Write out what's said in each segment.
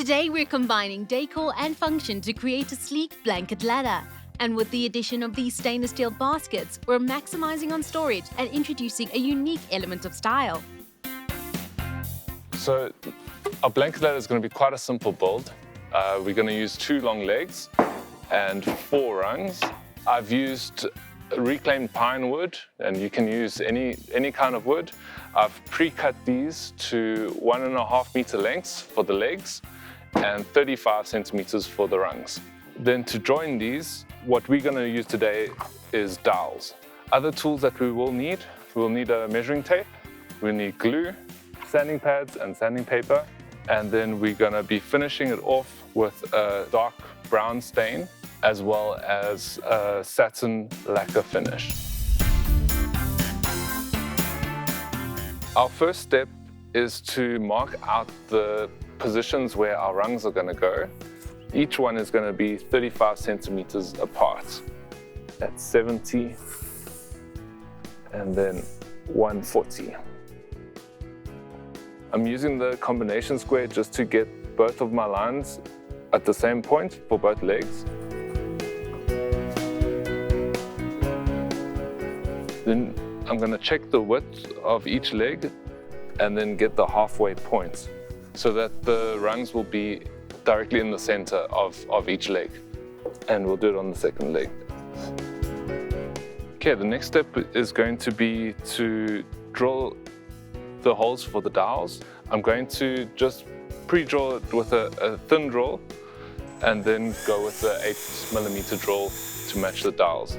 Today we're combining decor and function to create a sleek blanket ladder. And with the addition of these stainless steel baskets, we're maximizing on storage and introducing a unique element of style. So our blanket ladder is going to be quite a simple build. We're going to use 2 long legs and 4 rungs. I've used reclaimed pine wood, and you can use any kind of wood. I've pre-cut these to 1.5 meter lengths for the legs and 35 centimeters for the rungs. Then to join these, what we're going to use today is dowels. Other tools that we'll need a measuring tape, we'll need glue, sanding pads and sanding paper, and then we're going to be finishing it off with a dark brown stain as well as a satin lacquer finish. Our first step is to mark out the positions where our rungs are going to go. Each one is going to be 35 centimeters apart. That's 70 and then 140. I'm using the combination square just to get both of my lines at the same point for both legs. Then I'm going to check the width of each leg and then get the halfway point so that the rungs will be directly in the center of each leg. And we'll do it on the second leg. Okay, the next step is going to be to drill the holes for the dowels. I'm going to just pre-drill it with a thin drill and then go with the 8mm drill to match the dowels.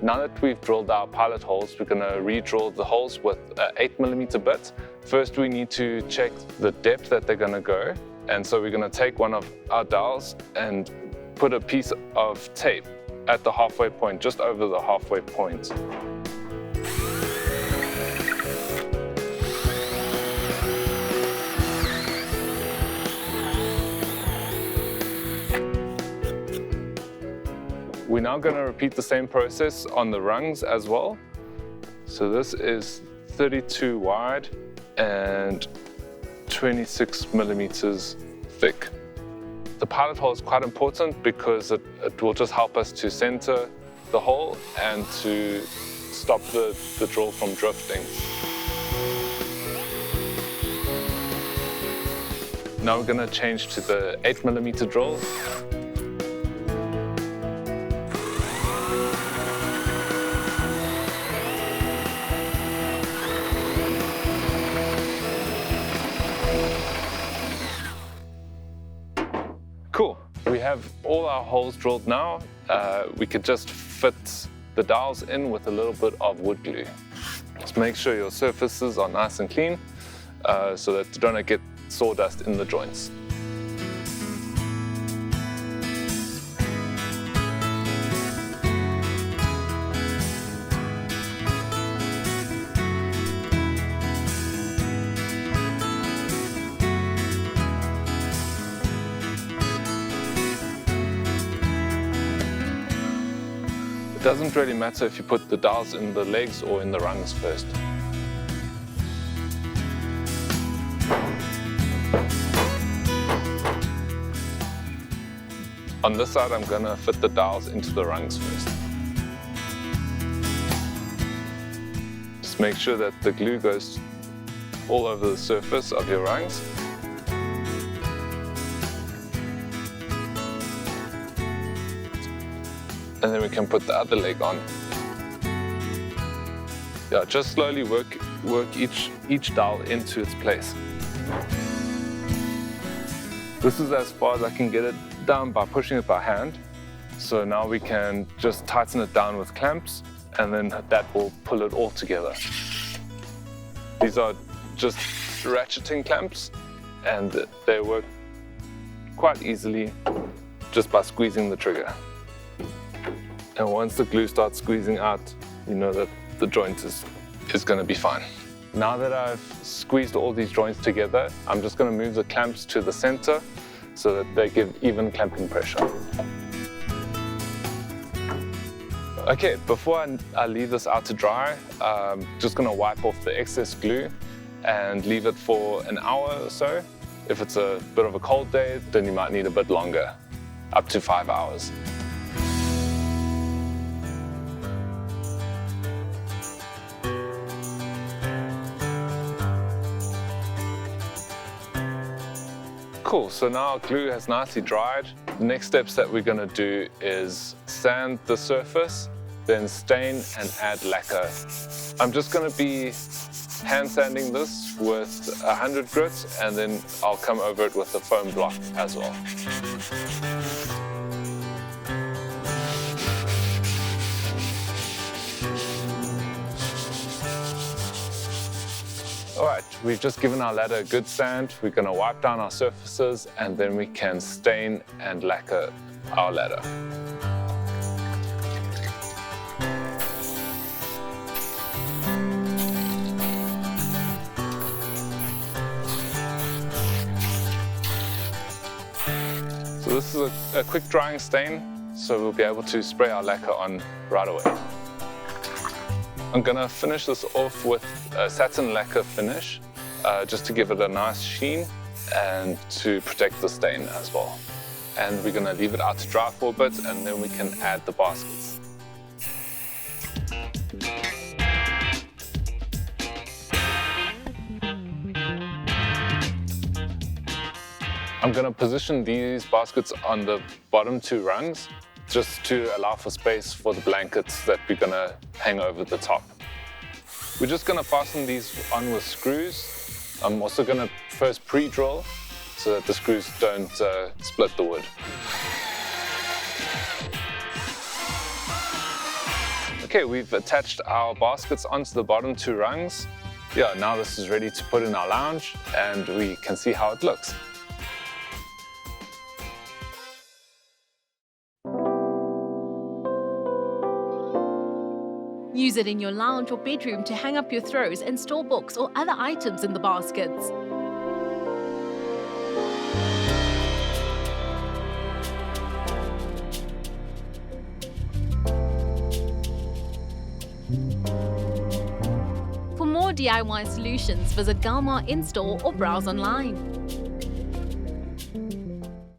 Now that we've drilled our pilot holes, we're going to re-drill the holes with an 8mm bit. First, we need to check the depth that they're going to go. And so we're going to take one of our dowels and put a piece of tape at the halfway point, just over the halfway point. We're now going to repeat the same process on the rungs as well. So this is 32 wide and 26mm thick. The pilot hole is quite important because it will just help us to center the hole and to stop the drill from drifting. Now we're going to change to the 8mm drill. Cool. We have all our holes drilled now. We could just fit the dowels in with a little bit of wood glue. Just make sure your surfaces are nice and clean so that you don't get sawdust in the joints. It doesn't really matter if you put the dowels in the legs or in the rungs first. On this side, I'm going to fit the dowels into the rungs first. Just make sure that the glue goes all over the surface of your rungs. And then we can put the other leg on. Yeah, just slowly work each dowel into its place. This is as far as I can get it down by pushing it by hand. So now we can just tighten it down with clamps, and then that will pull it all together. These are just ratcheting clamps, and they work quite easily just by squeezing the trigger. And once the glue starts squeezing out, you know that the joint is going to be fine. Now that I've squeezed all these joints together, I'm just going to move the clamps to the center so that they give even clamping pressure. Okay, before I leave this out to dry, I'm just going to wipe off the excess glue and leave it for an hour or so. If it's a bit of a cold day, then you might need a bit longer, up to 5 hours. Cool, so now our glue has nicely dried. The next steps that we're going to do is sand the surface, then stain and add lacquer. I'm just going to be hand sanding this with 100 grit, and then I'll come over it with a foam block as well. Alright, we've just given our ladder a good sand. We're going to wipe down our surfaces and then we can stain and lacquer our ladder. So this is a quick drying stain, so we'll be able to spray our lacquer on right away. I'm going to finish this off with a satin lacquer finish, just to give it a nice sheen and to protect the stain as well. And we're going to leave it out to dry for a bit, and then we can add the baskets. I'm going to position these baskets on the bottom 2 rungs, just to allow for space for the blankets that we're going to hang over the top. We're just going to fasten these on with screws. I'm also going to first pre-drill so that the screws don't split the wood. Okay, we've attached our baskets onto the bottom 2 rungs. Yeah, now this is ready to put in our lounge and we can see how it looks. Use it in your lounge or bedroom to hang up your throws and store books or other items in the baskets. For more DIY solutions, visit Gelmar in-store or browse online.